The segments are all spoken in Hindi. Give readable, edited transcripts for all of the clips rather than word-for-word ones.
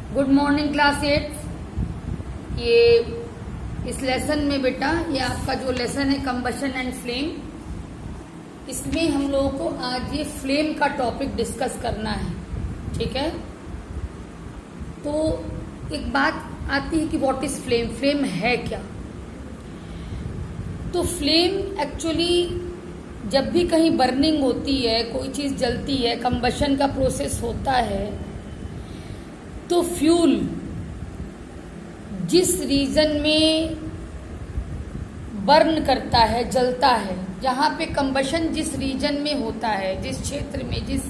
Good morning class 8। ये इस लेसन में बेटा, ये आपका जो लेसन है कंबशन एंड फ्लेम, इसमें हम लोगों को आज ये फ्लेम का टॉपिक डिस्कस करना है। ठीक है, तो एक बात आती है कि व्हाट इज फ्लेम, फ्लेम है क्या। तो फ्लेम एक्चुअली जब भी कहीं बर्निंग होती है, कोई चीज जलती है, कंबशन का प्रोसेस होता है, तो फ्यूल जिस रीजन में बर्न करता है, जलता है, जहाँ पे कंबशन जिस रीजन में होता है, जिस क्षेत्र में, जिस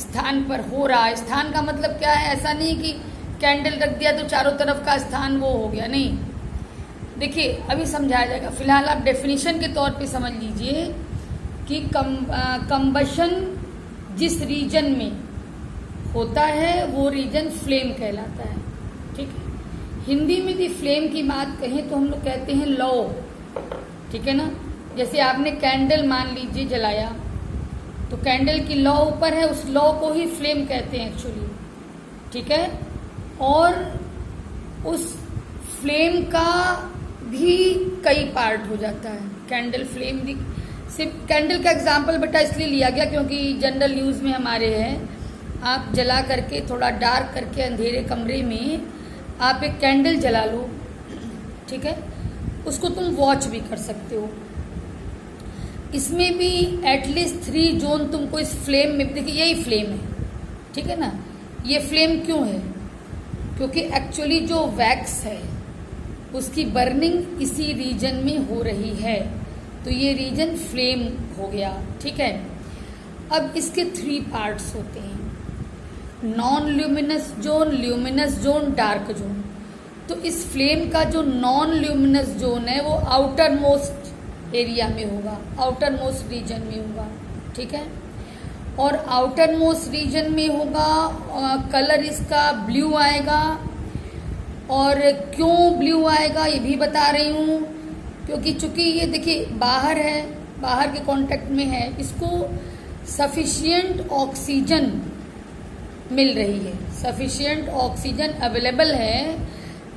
स्थान पर हो रहा है, स्थान का मतलब क्या है, ऐसा नहीं कि कैंडल रख दिया तो चारों तरफ का स्थान वो हो गया, नहीं। देखिए अभी समझाया जाएगा, फिलहाल आप डेफिनेशन के तौर पे समझ लीजिए कि कंबशन जिस रीजन में होता है वो रीजन फ्लेम कहलाता है। ठीक है, हिंदी में यदि फ्लेम की बात कहें तो हम लोग कहते हैं लौ। ठीक है ना, जैसे आपने कैंडल मान लीजिए जलाया, तो कैंडल की लौ ऊपर है, उस लौ को ही फ्लेम कहते हैं एक्चुअली। ठीक है, और उस फ्लेम का भी कई पार्ट हो जाता है। कैंडल फ्लेम भी, सिर्फ कैंडल का एग्जाम्पल बेटा इसलिए लिया गया क्योंकि जनरल यूज में हमारे है, आप जला करके थोड़ा डार्क करके अंधेरे कमरे में आप एक कैंडल जला लो, ठीक है, उसको तुम वॉच भी कर सकते हो। इसमें भी एटलीस्ट 3 जोन तुमको इस फ्लेम में, देखिए यही फ्लेम है, ठीक है ना। ये फ्लेम क्यों है, क्योंकि एक्चुअली जो वैक्स है उसकी बर्निंग इसी रीजन में हो रही है, तो ये रीजन फ्लेम हो गया। ठीक है, अब इसके 3 पार्ट्स होते हैं, non luminous zone, luminous zone, dark zone. तो इस फ्लेम का जो नॉन ल्यूमिनस जोन है वो आउटर मोस्ट एरिया में होगा, आउटर मोस्ट रीजन में होगा। ठीक है, और आउटर मोस्ट रीजन में होगा, कलर इसका ब्लू आएगा। और क्यों ब्लू आएगा ये भी बता रही हूँ, क्योंकि चूंकि ये देखिए बाहर है, बाहर के कांटेक्ट में है, इसको सफिशिएंट ऑक्सीजन मिल रही है, सफिशिएंट ऑक्सीजन अवेलेबल है,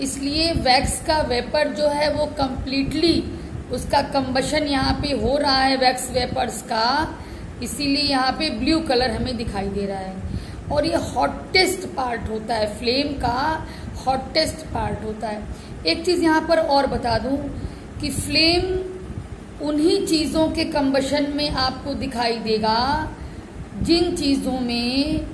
इसलिए वैक्स का वेपर जो है वो कंप्लीटली उसका कंबशन यहाँ पे हो रहा है वैक्स वेपर्स का, इसीलिए यहाँ पे ब्लू कलर हमें दिखाई दे रहा है। और ये हॉटेस्ट पार्ट होता है, फ्लेम का हॉटेस्ट पार्ट होता है। एक चीज़ यहाँ पर और बता दूँ कि फ्लेम उन्हीं चीज़ों के कंबशन में आपको दिखाई देगा जिन चीज़ों में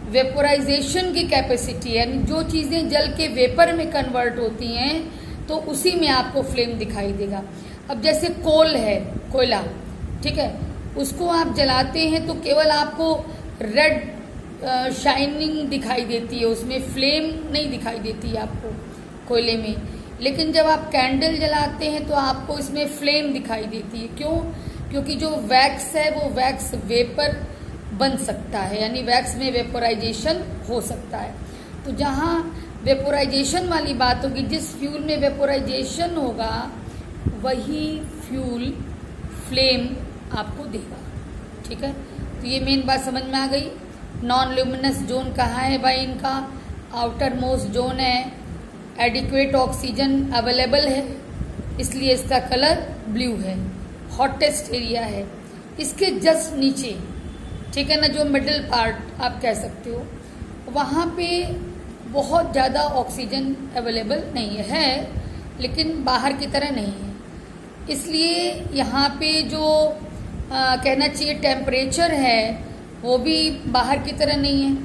वेपोराइजेशन की कैपेसिटी है, जो चीज़ें जल के वेपर में कन्वर्ट होती हैं तो उसी में आपको फ्लेम दिखाई देगा। अब जैसे कोल है, कोयला, ठीक है, उसको आप जलाते हैं तो केवल आपको रेड शाइनिंग दिखाई देती है, उसमें फ्लेम नहीं दिखाई देती है आपको कोयले में। लेकिन जब आप कैंडल जलाते हैं तो आपको इसमें फ्लेम दिखाई देती है। क्यों? क्योंकि जो वैक्स है वो वैक्स वेपर बन सकता है, यानी वैक्स में वेपोराइजेशन हो सकता है। तो जहाँ वेपोराइजेशन वाली बात होगी, जिस फ्यूल में वेपोराइजेशन होगा वही फ्यूल फ्लेम आपको देगा। ठीक है, तो ये मेन बात समझ में आ गई। नॉन ल्यूमिनस जोन कहाँ है भाई, इनका आउटर मोस्ट जोन है, एडिक्वेट ऑक्सीजन अवेलेबल है, इसलिए इसका कलर ब्लू है, हॉटेस्ट एरिया है। इसके जस्ट नीचे, ठीक है ना, जो मिडिल पार्ट आप कह सकते हो, वहाँ पे बहुत ज़्यादा ऑक्सीजन अवेलेबल नहीं है, लेकिन बाहर की तरह नहीं है, इसलिए यहाँ पे जो कहना चाहिए टेम्परेचर है वो भी बाहर की तरह नहीं है,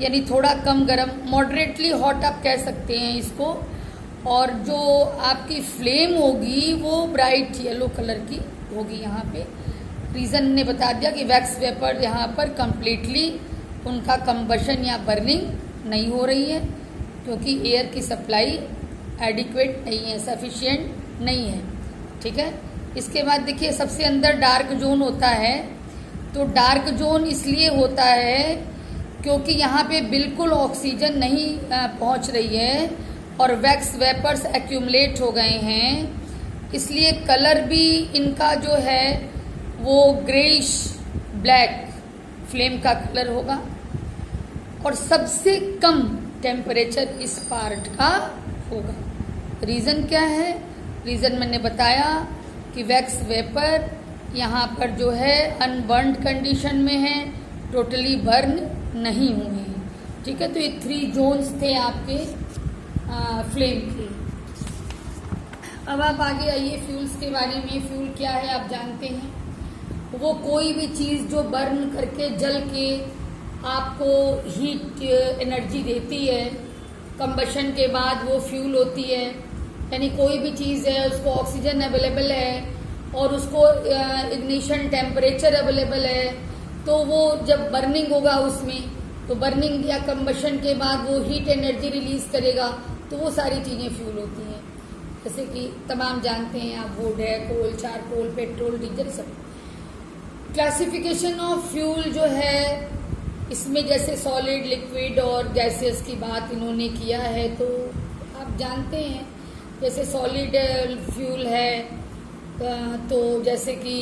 यानी थोड़ा कम गर्म, मॉडरेटली हॉट आप कह सकते हैं इसको। और जो आपकी फ्लेम होगी वो ब्राइट येलो कलर की होगी। यहाँ पे रीज़न ने बता दिया कि वैक्स वेपर यहाँ पर कंप्लीटली उनका कंबशन या बर्निंग नहीं हो रही है, क्योंकि एयर की सप्लाई एडिक्वेट नहीं है, सफिशिएंट नहीं है। ठीक है, इसके बाद देखिए सबसे अंदर डार्क जोन होता है। तो डार्क जोन इसलिए होता है क्योंकि यहाँ पे बिल्कुल ऑक्सीजन नहीं पहुँच रही है और वैक्स वेपर्स एक्यूमुलेट हो गए हैं, इसलिए कलर भी इनका जो है वो ग्रेइश ब्लैक फ्लेम का कलर होगा। और सबसे कम टेम्परेचर इस पार्ट का होगा। रीज़न क्या है? रीज़न मैंने बताया कि वैक्स वेपर यहाँ पर जो है अनबर्न्ड कंडीशन में है, टोटली बर्न नहीं हुए हैं। ठीक है, तो ये 3 जोन्स थे आपके फ्लेम के। अब आप आगे आइए फ्यूल्स के बारे में। फ्यूल क्या है आप जानते हैं, वो कोई भी चीज़ जो बर्न करके जल के आपको हीट एनर्जी देती है, कंबशन के बाद वो फ्यूल होती है। यानी कोई भी चीज़ है उसको ऑक्सीजन अवेलेबल है और उसको इग्निशन टेम्परेचर अवेलेबल है, तो वो जब बर्निंग होगा उसमें, तो बर्निंग या कंबशन के बाद वो हीट एनर्जी रिलीज करेगा, तो वो सारी चीज़ें फ्यूल होती हैं। जैसे कि तमाम जानते हैं आप, वुड है, कोल, चारकोल, पेट्रोल, डीजल, सब। क्लासिफिकेशन ऑफ फ्यूल जो है इसमें जैसे सॉलिड, लिक्विड और गैसेस की बात इन्होंने किया है, तो आप जानते हैं जैसे सॉलिड फ्यूल है तो जैसे कि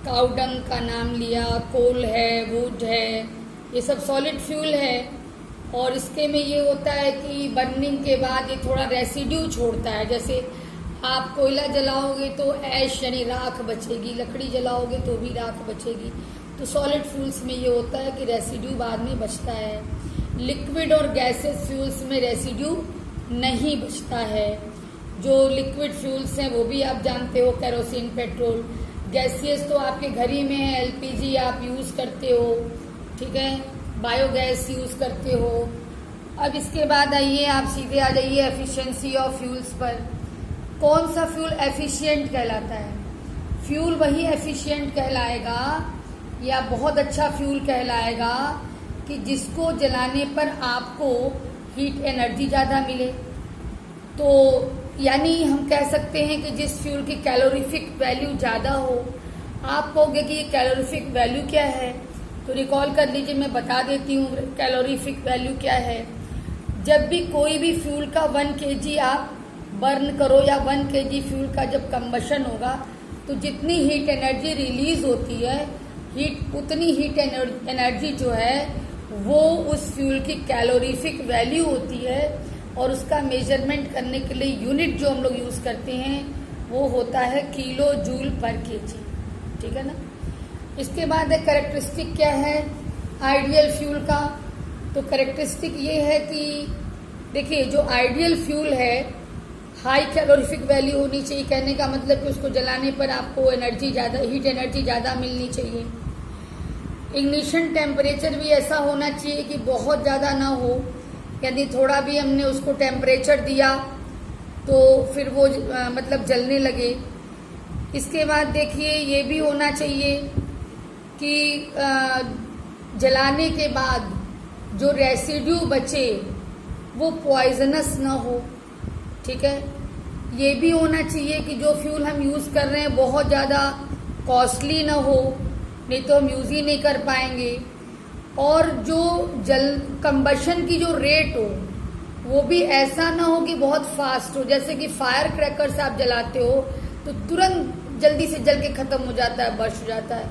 काउडंग का नाम लिया, कोल है, वुड है, ये सब सॉलिड फ्यूल है। और इसके में ये होता है कि बर्निंग के बाद ये थोड़ा रेसिड्यू छोड़ता है। जैसे आप कोयला जलाओगे तो ऐश यानी राख बचेगी, लकड़ी जलाओगे तो भी राख बचेगी। तो सॉलिड फ्यूल्स में ये होता है कि रेसिड्यू बाद में बचता है। लिक्विड और गैसेस फ्यूल्स में रेसिड्यू नहीं बचता है। जो लिक्विड फ्यूल्स हैं वो भी आप जानते हो, केरोसिन, पेट्रोल। गैसियस तो आपके घर ही में है, एलपीजी आप यूज़ करते हो, ठीक है, बायोगैस यूज़ करते हो। अब इसके बाद आइए आप सीधे आ जाइए एफिशिएंसी ऑफ फ्यूल्स पर। कौन सा फ्यूल एफिशिएंट कहलाता है? फ्यूल वही एफिशिएंट कहलाएगा या बहुत अच्छा फ्यूल कहलाएगा कि जिसको जलाने पर आपको हीट एनर्जी ज़्यादा मिले। तो यानी हम कह सकते हैं कि जिस फ्यूल की कैलोरीफिक वैल्यू ज़्यादा हो। आप कहोगे कि ये कैलोरीफिक वैल्यू क्या है, तो रिकॉल कर लीजिए, मैं बता देती हूँ कैलोरीफिक वैल्यू क्या है। जब भी कोई भी फ्यूल का 1 kg आप बर्न करो या 1 kg फ्यूल का जब कंबशन होगा, तो जितनी हीट एनर्जी रिलीज होती है, उतनी हीट एनर्जी जो है वो उस फ्यूल की कैलोरीफिक वैल्यू होती है। और उसका मेजरमेंट करने के लिए यूनिट जो हम लोग यूज़ करते हैं वो होता है किलो जूल पर केजी। ठीक है ना। इसके बाद एक कैरेक्टरिस्टिक क्या है आइडियल फ्यूल का, तो कैरेक्टरिस्टिक ये है कि देखिए जो आइडियल फ्यूल है हाई कैलोरीफिक वैल्यू होनी चाहिए। कहने का मतलब कि उसको जलाने पर आपको एनर्जी ज़्यादा, हीट एनर्जी ज़्यादा मिलनी चाहिए। इग्निशन टेम्परेचर भी ऐसा होना चाहिए कि बहुत ज़्यादा ना हो, यदि थोड़ा भी हमने उसको टेम्परेचर दिया तो फिर वो मतलब जलने लगे। इसके बाद देखिए ये भी होना चाहिए कि जलाने के बाद जो रेसिड्यू बचे वो पॉइजनस ना हो। ठीक है। ये भी होना चाहिए कि जो फ्यूल हम यूज़ कर रहे हैं बहुत ज़्यादा कॉस्टली ना हो, नहीं तो हम यूज़ ही नहीं कर पाएंगे। और जो कंबशन की जो रेट हो वो भी ऐसा ना हो कि बहुत फास्ट हो। जैसे कि फायर क्रैकर्स आप जलाते हो तो तुरंत जल्दी से जल के ख़त्म हो जाता है, बर्स्ट हो जाता है,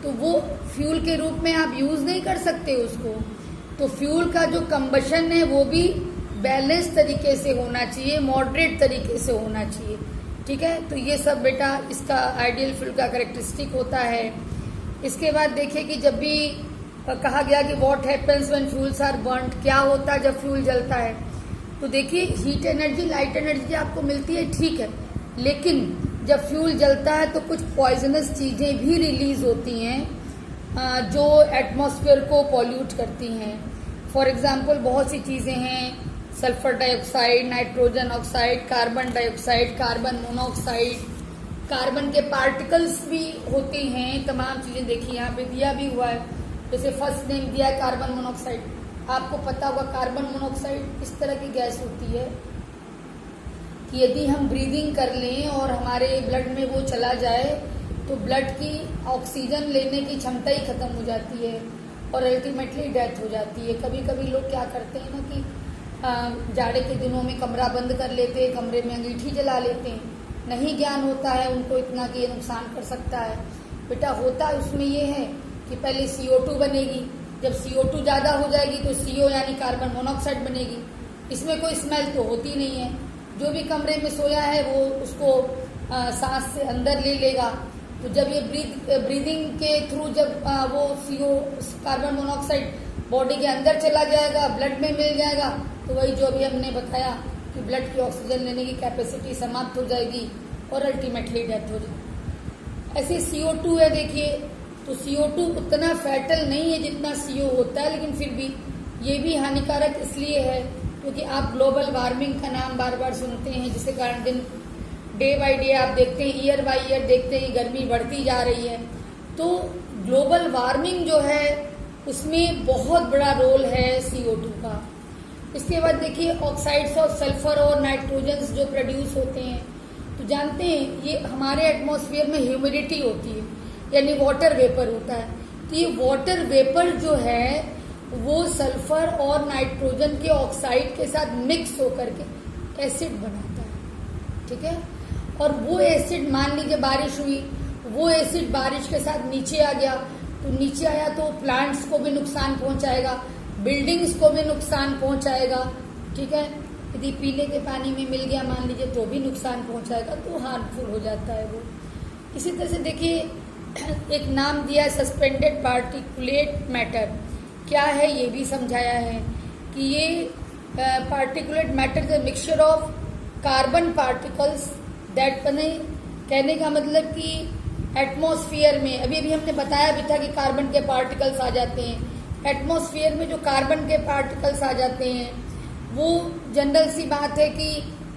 तो वो फ्यूल के रूप में आप यूज़ नहीं कर सकते उसको। तो फ्यूल का जो कंबशन है वो भी बैलेंस तरीके से होना चाहिए, मॉडरेट तरीके से होना चाहिए। ठीक है। तो ये सब बेटा इसका आइडियल फ्यूल का कैरेक्टरिस्टिक होता है। इसके बाद देखिए कि जब भी कहा गया कि what happens when fuels are burned, क्या होता है जब फ्यूल जलता है, तो देखिए हीट एनर्जी, लाइट एनर्जी आपको मिलती है, ठीक है, लेकिन जब फ्यूल जलता है तो कुछ पॉइजनस चीज़ें भी रिलीज होती हैं जो एटमॉस्फेयर को पॉल्यूट करती हैं। फॉर एग्जांपल बहुत सी चीज़ें हैं, sulphur dioxide, nitrogen oxide, carbon dioxide, carbon monoxide, carbon के पार्टिकल्स भी होते हैं। तमाम चीज़ें देखिए यहाँ पे दिया भी हुआ है, जैसे फर्स्ट नेम दिया है कार्बन मोनोऑक्साइड। आपको पता होगा कार्बन मोनोऑक्साइड इस तरह की गैस होती है कि यदि हम ब्रीदिंग कर लें और हमारे ब्लड में वो चला जाए तो ब्लड की ऑक्सीजन लेने की क्षमता ही खत्म हो जाती है और अल्टीमेटली डेथ हो जाती है। कभी कभी लोग क्या करते हैं ना कि जाड़े के दिनों में कमरा बंद कर लेते हैं, कमरे में अंगीठी जला लेते हैं, नहीं ज्ञान होता है उनको इतना कि ये नुकसान कर सकता है। बेटा होता उसमें ये है कि पहले CO2 बनेगी, जब CO2 ज़्यादा हो जाएगी तो CO यानी कार्बन मोनोऑक्साइड बनेगी। इसमें कोई स्मेल तो होती नहीं है, जो भी कमरे में सोया है वो उसको सांस से अंदर ले लेगा। तो जब ये ब्रीदिंग के थ्रू जब वो CO कार्बन मोनोऑक्साइड बॉडी के अंदर चला जाएगा, ब्लड में मिल जाएगा, तो वही जो भी हमने बताया कि ब्लड की ऑक्सीजन लेने की कैपेसिटी समाप्त हो जाएगी और अल्टीमेटली डेथ हो जाएगी। ऐसे CO2 है, देखिए, तो CO2 उतना फैटल नहीं है जितना CO होता है, लेकिन फिर भी ये भी हानिकारक इसलिए है क्योंकि आप ग्लोबल वार्मिंग का नाम बार बार सुनते हैं, जिसके कारण डे बाई डे आप देखते हैं, ईयर बाई ईयर देखते हैं गर्मी बढ़ती जा रही है। तो ग्लोबल वार्मिंग जो है उसमें बहुत बड़ा रोल है CO2 का। इसके बाद देखिए ऑक्साइड्स ऑफ सल्फर और नाइट्रोजन्स जो प्रोड्यूस होते हैं, तो जानते हैं ये हमारे एटमॉस्फेयर में ह्यूमिडिटी होती है, यानी वाटर वेपर होता है। तो ये वाटर वेपर जो है वो सल्फर और नाइट्रोजन के ऑक्साइड के साथ मिक्स होकर के एसिड बनाता है, ठीक है। और वो एसिड, मान लीजिए बारिश हुई, वो एसिड बारिश के साथ नीचे आ गया, तो नीचे आया तो प्लांट्स को भी नुकसान पहुंचाएगा, बिल्डिंग्स को भी नुकसान पहुंचाएगा, ठीक है। यदि पीने के पानी में मिल गया मान लीजिए तो भी नुकसान पहुंचाएगा, तो हार्मफुल हो जाता है वो। इसी तरह से देखिए एक नाम दिया है सस्पेंडेड पार्टिकुलेट मैटर, क्या है ये भी समझाया है कि ये particulate matter the mixture of carbon particles that, कहने का मतलब कि एटमॉस्फेयर में अभी हमने बताया भी था कि कार्बन के पार्टिकल्स आ जाते हैं। एटमॉस्फेयर में जो कार्बन के पार्टिकल्स आ जाते हैं वो जनरल सी बात है कि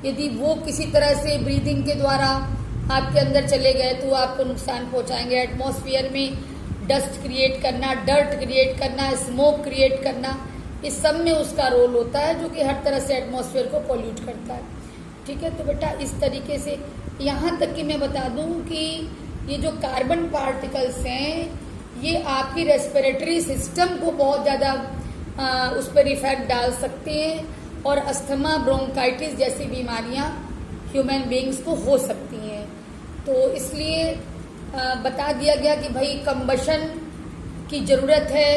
यदि वो किसी तरह से ब्रीदिंग के द्वारा आपके अंदर चले गए तो आपको नुकसान पहुंचाएंगे। एटमॉस्फेयर में डस्ट क्रिएट करना, डर्ट क्रिएट करना, स्मोक क्रिएट करना, इस सब में उसका रोल होता है, जो कि हर तरह से एटमॉस्फेयर को पॉल्यूट करता है, ठीक है। तो बेटा इस तरीके से यहाँ तक कि मैं बता दूं कि ये जो कार्बन पार्टिकल्स हैं ये आपकी रेस्पिरेटरी सिस्टम को बहुत ज़्यादा उस पर इफेक्ट डाल सकते हैं और अस्थमा, ब्रोंकाइटिस जैसी बीमारियां ह्यूमन बींग्स को हो सकती हैं। तो इसलिए बता दिया गया कि भाई कंबशन की ज़रूरत है,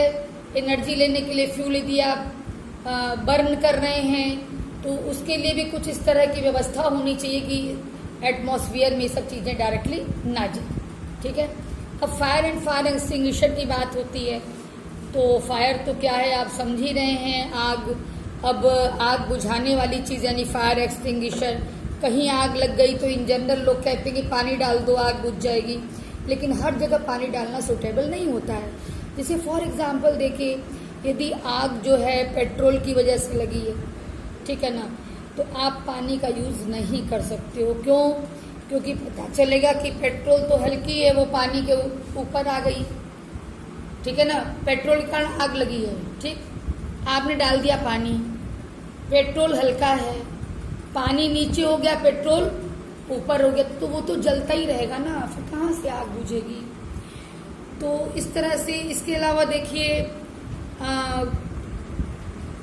एनर्जी लेने के लिए फ्यूल यदि आप बर्न कर रहे हैं तो उसके लिए भी कुछ इस तरह की व्यवस्था होनी चाहिए कि एटमॉस्फेयर में ये सब चीज़ें डायरेक्टली ना जाए, ठीक है। अब फायर एंड फायर एक्सटिंग्विशर की बात होती है, तो फायर तो क्या है आप समझ ही रहे हैं, आग। अब आग बुझाने वाली चीज़ यानी फायर एक्सटिंग्विशर, कहीं आग लग गई तो इन जनरल लोग कहते हैं कि पानी डाल दो आग बुझ जाएगी, लेकिन हर जगह पानी डालना सूटेबल नहीं होता है। जैसे फॉर एग्जांपल देखिए, यदि आग जो है पेट्रोल की वजह से लगी है, ठीक है ना, तो आप पानी का यूज़ नहीं कर सकते हो। क्यों? क्योंकि पता चलेगा कि पेट्रोल तो हल्की है, वो पानी के ऊपर आ गई, ठीक है ना। पेट्रोल के कारण आग लगी है, ठीक, आपने डाल दिया पानी, पेट्रोल हल्का है, पानी नीचे हो गया, पेट्रोल ऊपर हो गया, तो वो तो जलता ही रहेगा ना, फिर कहाँ से आग बुझेगी। तो इस तरह से, इसके अलावा देखिए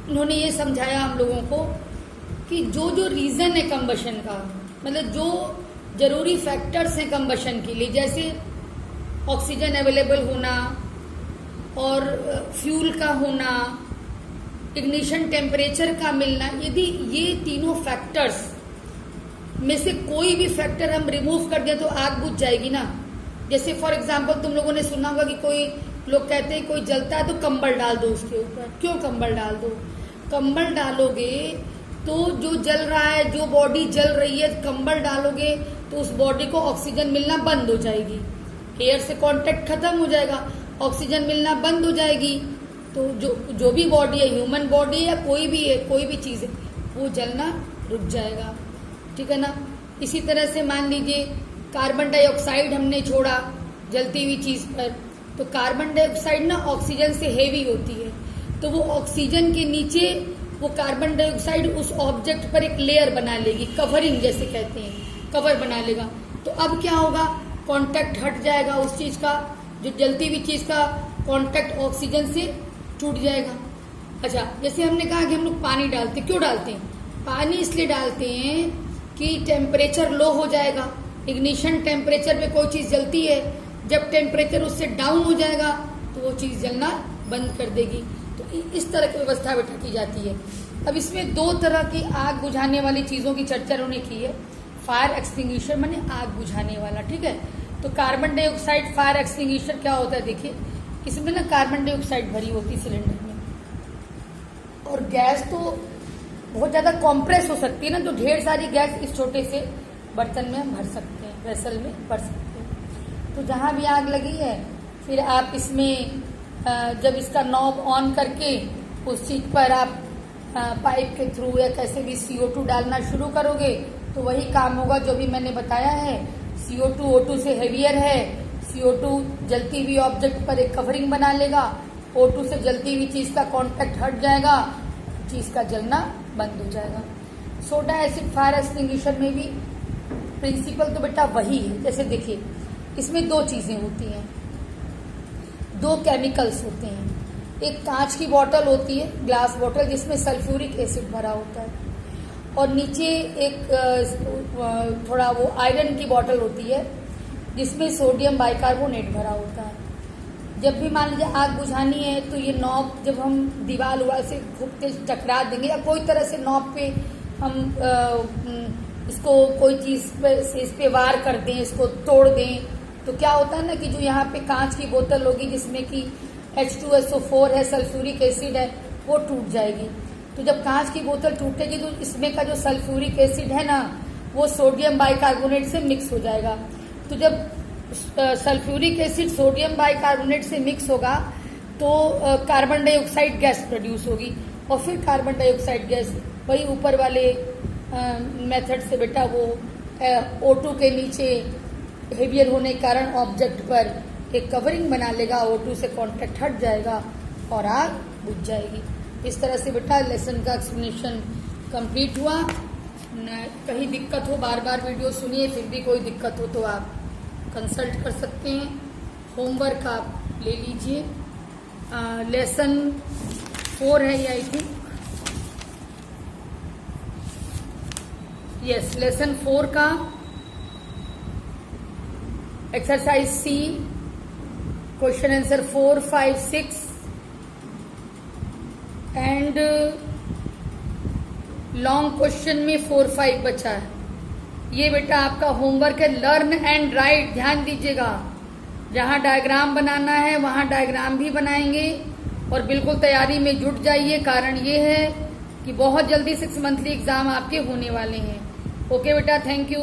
उन्होंने ये समझाया हम लोगों को कि जो जो रीज़न है कंबशन का, मतलब जो जरूरी फैक्टर्स हैं कंबशन के लिए, जैसे ऑक्सीजन अवेलेबल होना और फ्यूल का होना, इग्निशन टेम्परेचर का मिलना, यदि ये तीनों फैक्टर्स में से कोई भी फैक्टर हम रिमूव कर दें तो आग बुझ जाएगी ना। जैसे फॉर एग्जांपल तुम लोगों ने सुना होगा कि कोई लोग कहते हैं कोई जलता है तो कंबल डाल दो उसके ऊपर। क्यों कंबल डाल दो? कंबल डालोगे तो जो जल रहा है, जो बॉडी जल रही है, कंबल डालोगे तो उस बॉडी को ऑक्सीजन मिलना बंद हो जाएगी, एयर से कांटेक्ट खत्म हो जाएगा, ऑक्सीजन मिलना बंद हो जाएगी, तो जो भी बॉडी है, ह्यूमन बॉडी है या कोई भी है, कोई भी चीज़ है, वो जलना रुक जाएगा, ठीक है ना। इसी तरह से मान लीजिए कार्बन डाइऑक्साइड हमने छोड़ा जलती हुई चीज़ पर, तो कार्बन डाइऑक्साइड ना ऑक्सीजन से हेवी होती है, तो वो ऑक्सीजन के नीचे वो कार्बन डाइऑक्साइड उस ऑब्जेक्ट पर एक लेयर बना लेगी, कवरिंग जैसे कहते हैं, कवर बना लेगा। तो अब क्या होगा, कांटेक्ट हट जाएगा उस चीज़ का, जो जलती हुई चीज़ का कांटेक्ट ऑक्सीजन से टूट जाएगा। अच्छा, जैसे हमने कहा कि हम लोग पानी डालते, क्यों डालते हैं? पानी इसलिए डालते हैं कि टेम्परेचर लो हो जाएगा। इग्निशन टेम्परेचर पे कोई चीज़ जलती है, जब टेम्परेचर उससे डाउन हो जाएगा तो वो चीज़ जलना बंद कर देगी। तो इस तरह की व्यवस्था बेटा की जाती है। अब इसमें 2 तरह की आग बुझाने वाली चीज़ों की चर्चा उन्होंने की है। फायर एक्सटिंग्विशर माने आग बुझाने वाला, ठीक है। तो कार्बन डाइऑक्साइड फायर एक्सटिंग्विशर क्या होता है, देखिए इसमें ना कार्बन डाइऑक्साइड भरी होती है सिलेंडर में, और गैस तो बहुत ज़्यादा कॉम्प्रेस हो सकती है ना, तो ढेर सारी गैस इस छोटे से बर्तन में हम भर सकते हैं, वेसल में भर सकते हैं। तो जहाँ भी आग लगी है, फिर आप इसमें जब इसका नॉब ऑन करके उस चीज़ पर आप पाइप के थ्रू या कैसे भी CO2 डालना शुरू करोगे तो वही काम होगा जो भी मैंने बताया है। CO2 O2 से हेवियर है, CO2 जलती हुई ऑब्जेक्ट पर एक कवरिंग बना लेगा, O2 से जलती हुई चीज़ का कांटेक्ट हट जाएगा, चीज़ का जलना बंद हो जाएगा। सोडा एसिड फायर एक्सटिंग्विशर में भी प्रिंसिपल तो बेटा वही है। जैसे देखिए इसमें 2 चीज़ें होती हैं, 2 केमिकल्स होते हैं। एक कांच की बोतल होती है, ग्लास बोतल, जिसमें सल्फ्यूरिक एसिड भरा होता है, और नीचे एक थोड़ा वो आयरन की बोतल होती है जिसमें सोडियम बाइकार्बोनेट भरा होता है। जब भी मान लीजिए आग बुझानी है तो ये नॉब जब हम दीवार उवार से खूब तेज टकरा देंगे या कोई तरह से नॉब पे हम इसको कोई चीज़ पे से इस पे वार कर दें, इसको तोड़ दें, तो क्या होता है ना कि जो यहाँ पे कांच की बोतल होगी जिसमें कि H2SO4 है, सल्फ्यूरिक एसिड है, वो टूट जाएगी। तो जब कांच की बोतल टूटेगी तो इसमें का जो सल्फ्यूरिक एसिड है ना वो सोडियम बाइकार्बोनेट से मिक्स हो जाएगा। तो जब सल्फ्यूरिक एसिड सोडियम बाइकार्बोनेट से मिक्स होगा तो कार्बन डाइऑक्साइड गैस प्रोड्यूस होगी, और फिर कार्बन डाइऑक्साइड गैस वही ऊपर वाले मेथड से बेटा वो O2 के नीचे हेवियर होने के कारण ऑब्जेक्ट पर एक कवरिंग बना लेगा, O2 से कांटेक्ट हट जाएगा और आग बुझ जाएगी। इस तरह से बेटा लेसन का एक्सप्लेनेशन कंप्लीट हुआ। कहीं दिक्कत हो बार बार वीडियो सुनिए, फिर भी कोई दिक्कत हो तो आप कंसल्ट कर सकते हैं। होमवर्क आप ले लीजिए। लेसन 4 है ये, आई थिंक, यस, लेसन 4 का exercise C, question answer 4, 5, 6 and long question में 4, 5 बचा है। ये बेटा आपका होमवर्क है। लर्न एंड राइट, ध्यान दीजिएगा, जहाँ डायग्राम बनाना है वहाँ डायग्राम भी बनाएंगे, और बिल्कुल तैयारी में जुट जाइए। कारण ये है कि बहुत जल्दी 6 मंथली एग्जाम आपके होने वाले हैं। ओके बेटा, थैंक यू।